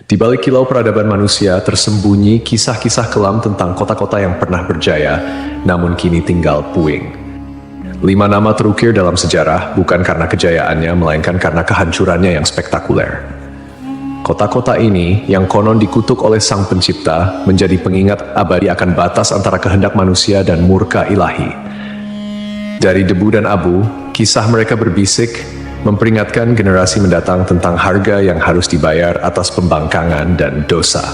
Di balik kilau peradaban manusia tersembunyi kisah-kisah kelam tentang kota-kota yang pernah berjaya, namun kini tinggal puing. 5 nama terukir dalam sejarah bukan karena kejayaannya, melainkan karena kehancurannya yang spektakuler. Kota-kota ini, yang konon dikutuk oleh Sang Pencipta, menjadi pengingat abadi akan batas antara kehendak manusia dan murka ilahi. Dari debu dan abu, kisah mereka berbisik, memperingatkan generasi mendatang tentang harga yang harus dibayar atas pembangkangan dan dosa.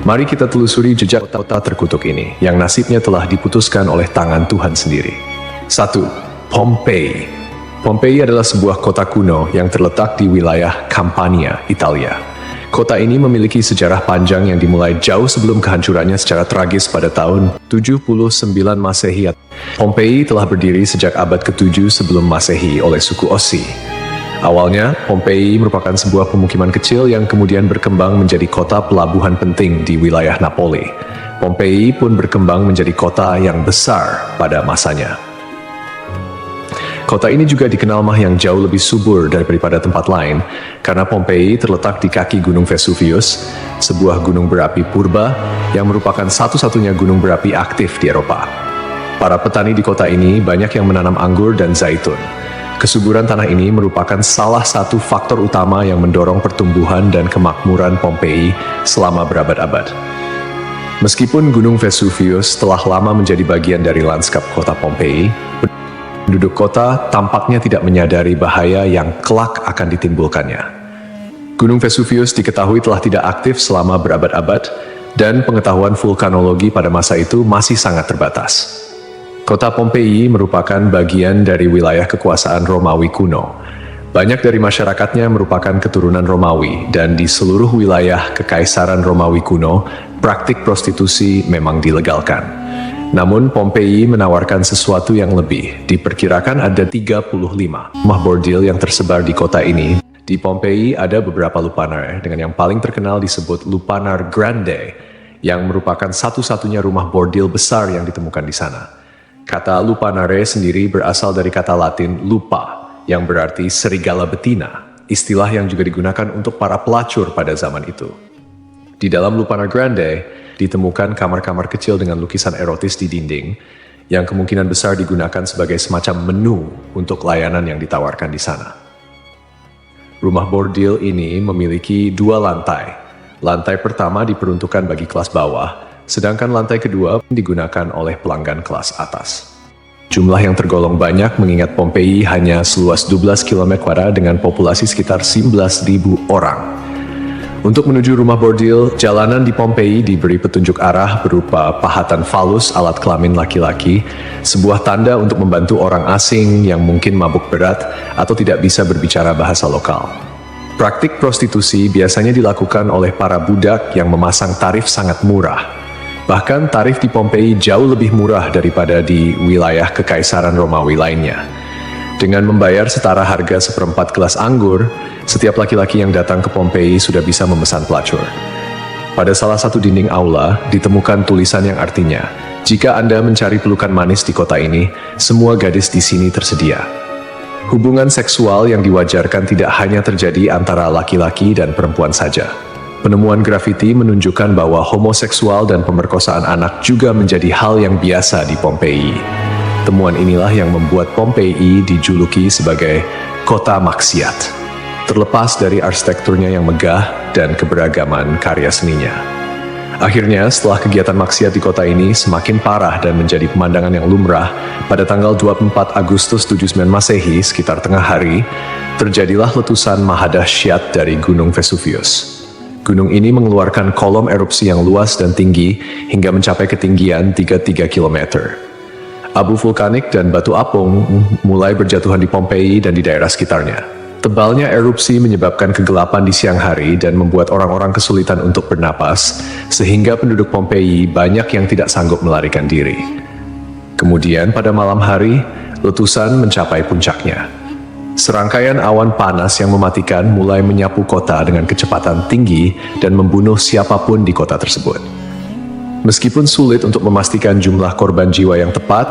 Mari kita telusuri jejak kota terkutuk ini, yang nasibnya telah diputuskan oleh tangan Tuhan sendiri. 1. Pompei. Pompei adalah sebuah kota kuno yang terletak di wilayah Campania, Italia. Kota ini memiliki sejarah panjang yang dimulai jauh sebelum kehancurannya secara tragis pada tahun 79 Masehi. Pompei telah berdiri sejak abad ke-7 sebelum Masehi oleh suku Ossi. Awalnya, Pompei merupakan sebuah pemukiman kecil yang kemudian berkembang menjadi kota pelabuhan penting di wilayah Napoli. Pompei pun berkembang menjadi kota yang besar pada masanya. Kota ini juga dikenal yang jauh lebih subur daripada tempat lain, karena Pompei terletak di kaki Gunung Vesuvius, sebuah gunung berapi purba yang merupakan satu-satunya gunung berapi aktif di Eropa. Para petani di kota ini banyak yang menanam anggur dan zaitun. Kesuburan tanah ini merupakan salah satu faktor utama yang mendorong pertumbuhan dan kemakmuran Pompei selama berabad-abad. Meskipun Gunung Vesuvius telah lama menjadi bagian dari lanskap kota Pompei, penduduk kota tampaknya tidak menyadari bahaya yang kelak akan ditimbulkannya. Gunung Vesuvius diketahui telah tidak aktif selama berabad-abad, dan pengetahuan vulkanologi pada masa itu masih sangat terbatas. Kota Pompei merupakan bagian dari wilayah kekuasaan Romawi kuno. Banyak dari masyarakatnya merupakan keturunan Romawi, dan di seluruh wilayah Kekaisaran Romawi kuno, praktik prostitusi memang dilegalkan. Namun Pompei menawarkan sesuatu yang lebih. Diperkirakan ada 35 rumah bordil yang tersebar di kota ini. Di Pompei ada beberapa lupanar, dengan yang paling terkenal disebut Lupanar Grande, yang merupakan satu-satunya rumah bordil besar yang ditemukan di sana. Kata lupanare sendiri berasal dari kata Latin lupa, yang berarti serigala betina, istilah yang juga digunakan untuk para pelacur pada zaman itu. Di dalam Lupanar Grande, ditemukan kamar-kamar kecil dengan lukisan erotis di dinding, yang kemungkinan besar digunakan sebagai semacam menu untuk layanan yang ditawarkan di sana. Rumah bordil ini memiliki 2 lantai. Lantai pertama diperuntukkan bagi kelas bawah, sedangkan lantai kedua digunakan oleh pelanggan kelas atas. Jumlah yang tergolong banyak mengingat Pompei hanya seluas 12 km² dengan populasi sekitar 11.000 orang. Untuk menuju rumah bordil, jalanan di Pompei diberi petunjuk arah berupa pahatan falus alat kelamin laki-laki, sebuah tanda untuk membantu orang asing yang mungkin mabuk berat atau tidak bisa berbicara bahasa lokal. Praktik prostitusi biasanya dilakukan oleh para budak yang memasang tarif sangat murah. Bahkan tarif di Pompei jauh lebih murah daripada di wilayah Kekaisaran Romawi lainnya. Dengan membayar setara harga seperempat gelas anggur, setiap laki-laki yang datang ke Pompei sudah bisa memesan pelacur. Pada salah satu dinding aula, ditemukan tulisan yang artinya, "Jika Anda mencari pelukan manis di kota ini, semua gadis di sini tersedia." Hubungan seksual yang diwajarkan tidak hanya terjadi antara laki-laki dan perempuan saja. Penemuan grafiti menunjukkan bahwa homoseksual dan pemerkosaan anak juga menjadi hal yang biasa di Pompei. Temuan inilah yang membuat Pompei dijuluki sebagai kota maksiat, terlepas dari arsitekturnya yang megah dan keberagaman karya seninya. Akhirnya, setelah kegiatan maksiat di kota ini semakin parah dan menjadi pemandangan yang lumrah, pada tanggal 24 Agustus 79 Masehi, sekitar tengah hari, terjadilah letusan mahadahsyat dari Gunung Vesuvius. Gunung ini mengeluarkan kolom erupsi yang luas dan tinggi hingga mencapai ketinggian 33 km. Abu vulkanik dan batu apung mulai berjatuhan di Pompei dan di daerah sekitarnya. Tebalnya erupsi menyebabkan kegelapan di siang hari dan membuat orang-orang kesulitan untuk bernapas, sehingga penduduk Pompei banyak yang tidak sanggup melarikan diri. Kemudian pada malam hari, letusan mencapai puncaknya. Serangkaian awan panas yang mematikan mulai menyapu kota dengan kecepatan tinggi dan membunuh siapapun di kota tersebut. Meskipun sulit untuk memastikan jumlah korban jiwa yang tepat,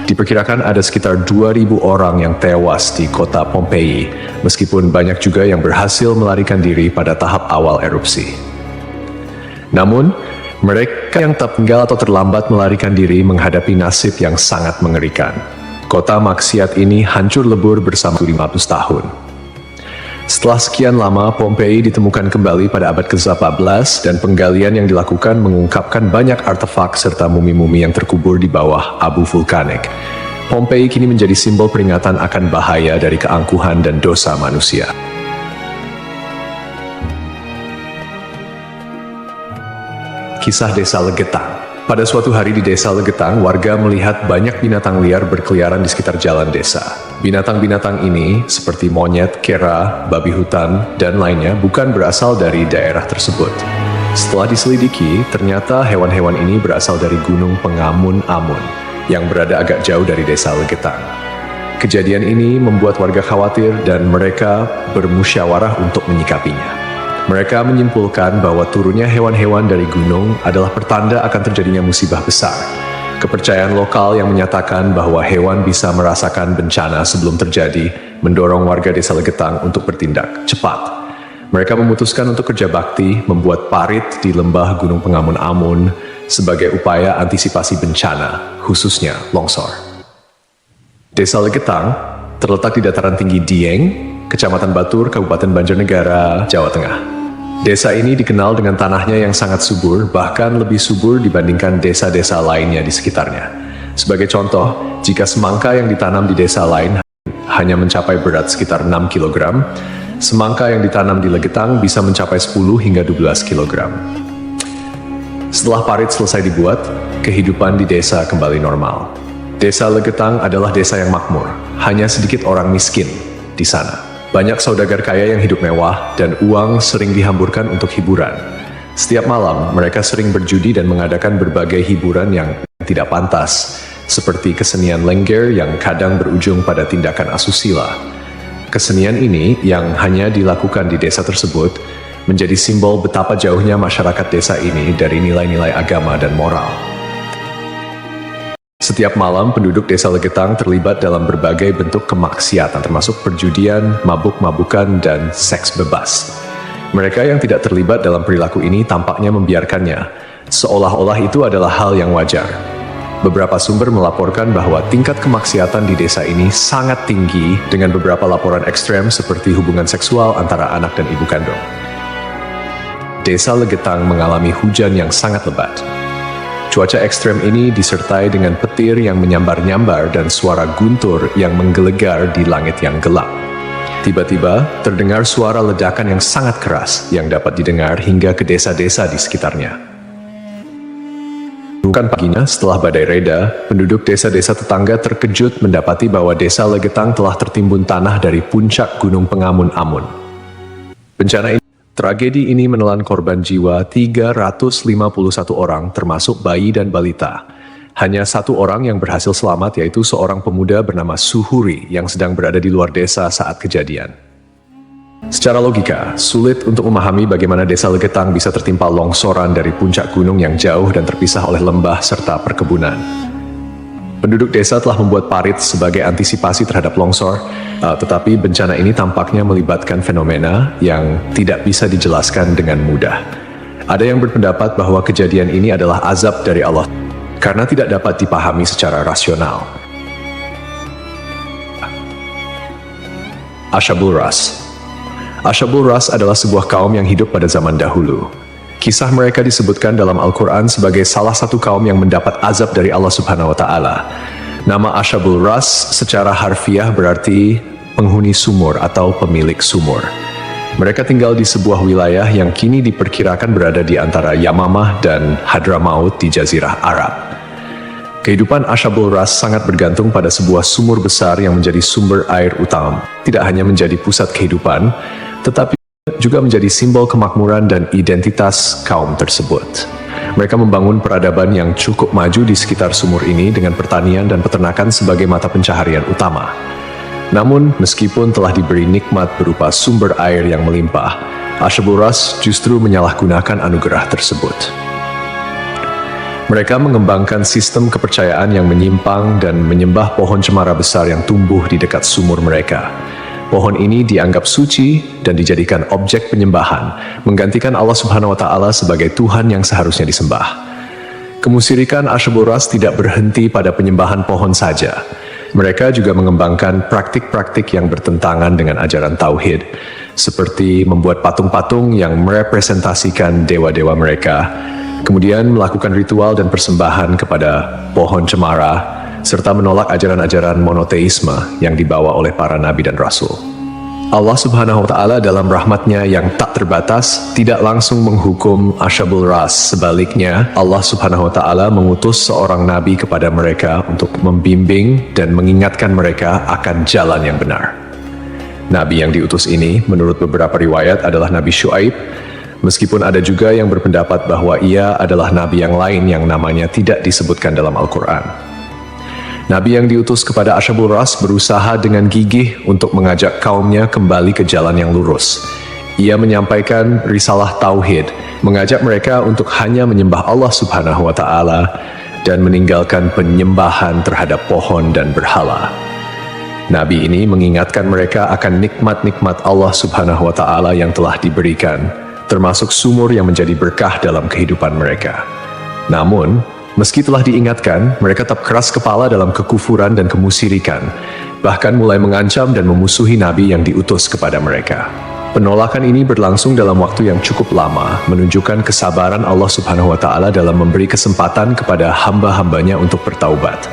diperkirakan ada sekitar 2.000 orang yang tewas di kota Pompei, meskipun banyak juga yang berhasil melarikan diri pada tahap awal erupsi. Namun, mereka yang tertinggal atau terlambat melarikan diri menghadapi nasib yang sangat mengerikan. Kota maksiat ini hancur lebur bersama 500 tahun. Setelah sekian lama, Pompei ditemukan kembali pada abad ke-14 dan penggalian yang dilakukan mengungkapkan banyak artefak serta mumi-mumi yang terkubur di bawah abu vulkanik. Pompei kini menjadi simbol peringatan akan bahaya dari keangkuhan dan dosa manusia. Kisah Desa Legetang. Pada suatu hari di Desa Legetang, warga melihat banyak binatang liar berkeliaran di sekitar jalan desa. Binatang-binatang ini, seperti monyet, kera, babi hutan, dan lainnya, bukan berasal dari daerah tersebut. Setelah diselidiki, ternyata hewan-hewan ini berasal dari Gunung Pengamun-Amun, yang berada agak jauh dari Desa Legetang. Kejadian ini membuat warga khawatir dan mereka bermusyawarah untuk menyikapinya. Mereka menyimpulkan bahwa turunnya hewan-hewan dari gunung adalah pertanda akan terjadinya musibah besar. Kepercayaan lokal yang menyatakan bahwa hewan bisa merasakan bencana sebelum terjadi mendorong warga Desa Legetang untuk bertindak cepat. Mereka memutuskan untuk kerja bakti membuat parit di lembah Gunung Pengamun-Amun sebagai upaya antisipasi bencana, khususnya longsor. Desa Legetang terletak di dataran tinggi Dieng, Kecamatan Batur, Kabupaten Banjarnegara, Jawa Tengah. Desa ini dikenal dengan tanahnya yang sangat subur, bahkan lebih subur dibandingkan desa-desa lainnya di sekitarnya. Sebagai contoh, jika semangka yang ditanam di desa lain hanya mencapai berat sekitar 6 kg, semangka yang ditanam di Legetang bisa mencapai 10 hingga 12 kg. Setelah parit selesai dibuat, kehidupan di desa kembali normal. Desa Legetang adalah desa yang makmur, hanya sedikit orang miskin di sana. Banyak saudagar kaya yang hidup mewah dan uang sering dihamburkan untuk hiburan. Setiap malam, mereka sering berjudi dan mengadakan berbagai hiburan yang tidak pantas, seperti kesenian lengger yang kadang berujung pada tindakan asusila. Kesenian ini yang hanya dilakukan di desa tersebut menjadi simbol betapa jauhnya masyarakat desa ini dari nilai-nilai agama dan moral. Setiap malam, penduduk Desa Legetang terlibat dalam berbagai bentuk kemaksiatan, termasuk perjudian, mabuk-mabukan, dan seks bebas. Mereka yang tidak terlibat dalam perilaku ini tampaknya membiarkannya, seolah-olah itu adalah hal yang wajar. Beberapa sumber melaporkan bahwa tingkat kemaksiatan di desa ini sangat tinggi, dengan beberapa laporan ekstrem seperti hubungan seksual antara anak dan ibu kandung. Desa Legetang mengalami hujan yang sangat lebat. Cuaca ekstrem ini disertai dengan petir yang menyambar-nyambar dan suara guntur yang menggelegar di langit yang gelap. Tiba-tiba, terdengar suara ledakan yang sangat keras yang dapat didengar hingga ke desa-desa di sekitarnya. Bukan paginya, setelah badai reda, penduduk desa-desa tetangga terkejut mendapati bahwa Desa Legetang telah tertimbun tanah dari puncak Gunung Pengamun-Amun. Tragedi ini menelan korban jiwa 351 orang, termasuk bayi dan balita. Hanya satu orang yang berhasil selamat, yaitu seorang pemuda bernama Suhuri yang sedang berada di luar desa saat kejadian. Secara logika, sulit untuk memahami bagaimana Desa Legetang bisa tertimpa longsoran dari puncak gunung yang jauh dan terpisah oleh lembah serta perkebunan. Penduduk desa telah membuat parit sebagai antisipasi terhadap longsor, tetapi bencana ini tampaknya melibatkan fenomena yang tidak bisa dijelaskan dengan mudah. Ada yang berpendapat bahwa kejadian ini adalah azab dari Allah, karena tidak dapat dipahami secara rasional. Ashabul Ras. Ashabul Ras adalah sebuah kaum yang hidup pada zaman dahulu. Kisah mereka disebutkan dalam Al-Quran sebagai salah satu kaum yang mendapat azab dari Allah Subhanahu wa Ta'ala. Nama Ashabul Ras secara harfiah berarti penghuni sumur atau pemilik sumur. Mereka tinggal di sebuah wilayah yang kini diperkirakan berada di antara Yamamah dan Hadramaut di Jazirah Arab. Kehidupan Ashabul Ras sangat bergantung pada sebuah sumur besar yang menjadi sumber air utama. Tidak hanya menjadi pusat kehidupan, tetapi juga menjadi simbol kemakmuran dan identitas kaum tersebut. Mereka membangun peradaban yang cukup maju di sekitar sumur ini dengan pertanian dan peternakan sebagai mata pencaharian utama. Namun, meskipun telah diberi nikmat berupa sumber air yang melimpah, Ashabul Ras justru menyalahgunakan anugerah tersebut. Mereka mengembangkan sistem kepercayaan yang menyimpang dan menyembah pohon cemara besar yang tumbuh di dekat sumur mereka. Pohon ini dianggap suci dan dijadikan objek penyembahan, menggantikan Allah Subhanahu wa Ta'ala sebagai Tuhan yang seharusnya disembah. Kemusyrikan Asyabul Ras tidak berhenti pada penyembahan pohon saja. Mereka juga mengembangkan praktik-praktik yang bertentangan dengan ajaran Tauhid, seperti membuat patung-patung yang merepresentasikan dewa-dewa mereka, kemudian melakukan ritual dan persembahan kepada pohon cemara, serta menolak ajaran-ajaran monoteisme yang dibawa oleh para nabi dan rasul. Allah Subhanahu wa Ta'ala dalam rahmatnya yang tak terbatas tidak langsung menghukum Asyabul Ras. Sebaliknya, Allah Subhanahu wa Ta'ala mengutus seorang nabi kepada mereka untuk membimbing dan mengingatkan mereka akan jalan yang benar. Nabi yang diutus ini, menurut beberapa riwayat, adalah Nabi Syuaib, meskipun ada juga yang berpendapat bahwa ia adalah nabi yang lain yang namanya tidak disebutkan dalam Al-Quran. Nabi yang diutus kepada Asyabul Ras berusaha dengan gigih untuk mengajak kaumnya kembali ke jalan yang lurus. Ia menyampaikan risalah Tauhid, mengajak mereka untuk hanya menyembah Allah Subhanahu wa Ta'ala dan meninggalkan penyembahan terhadap pohon dan berhala. Nabi ini mengingatkan mereka akan nikmat-nikmat Allah Subhanahu wa Ta'ala yang telah diberikan, termasuk sumur yang menjadi berkah dalam kehidupan mereka. Namun, meski telah diingatkan, mereka tetap keras kepala dalam kekufuran dan kemusyrikan, bahkan mulai mengancam dan memusuhi Nabi yang diutus kepada mereka. Penolakan ini berlangsung dalam waktu yang cukup lama, menunjukkan kesabaran Allah Subhanahu wa Ta'ala dalam memberi kesempatan kepada hamba-hambanya untuk bertaubat.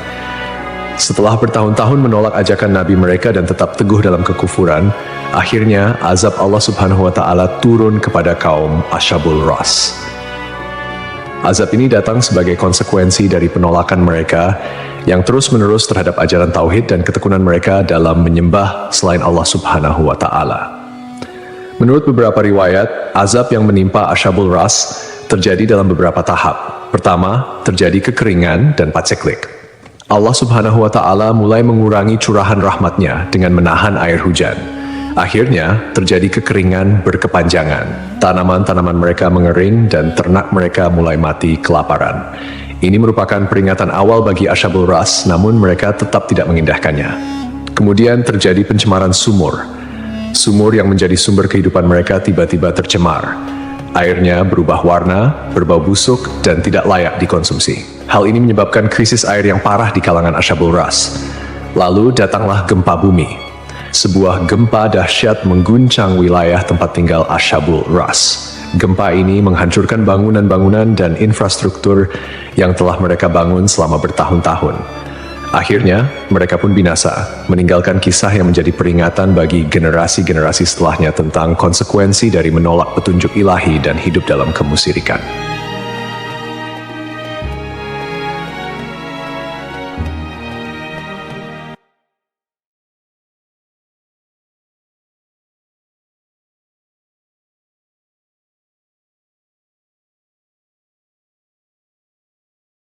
Setelah bertahun-tahun menolak ajakan Nabi mereka dan tetap teguh dalam kekufuran, akhirnya azab Allah Subhanahu wa Ta'ala turun kepada kaum Asyabul Ras. Azab ini datang sebagai konsekuensi dari penolakan mereka yang terus-menerus terhadap ajaran Tauhid dan ketekunan mereka dalam menyembah selain Allah Subhanahu wa Ta'ala. Menurut beberapa riwayat, azab yang menimpa Asyabul Ras terjadi dalam beberapa tahap. Pertama, terjadi kekeringan dan paceklik. Allah Subhanahu wa Ta'ala mulai mengurangi curahan rahmatnya dengan menahan air hujan. Akhirnya, terjadi kekeringan berkepanjangan. Tanaman-tanaman mereka mengering dan ternak mereka mulai mati kelaparan. Ini merupakan peringatan awal bagi Asyabul Ras, namun mereka tetap tidak mengindahkannya. Kemudian terjadi pencemaran sumur. Sumur yang menjadi sumber kehidupan mereka tiba-tiba tercemar. Airnya berubah warna, berbau busuk, dan tidak layak dikonsumsi. Hal ini menyebabkan krisis air yang parah di kalangan Asyabul Ras. Lalu datanglah gempa bumi. Sebuah gempa dahsyat mengguncang wilayah tempat tinggal Asyabul Ras. Gempa ini menghancurkan bangunan-bangunan dan infrastruktur yang telah mereka bangun selama bertahun-tahun. Akhirnya, mereka pun binasa, meninggalkan kisah yang menjadi peringatan bagi generasi-generasi setelahnya tentang konsekuensi dari menolak petunjuk ilahi dan hidup dalam kemusyrikan.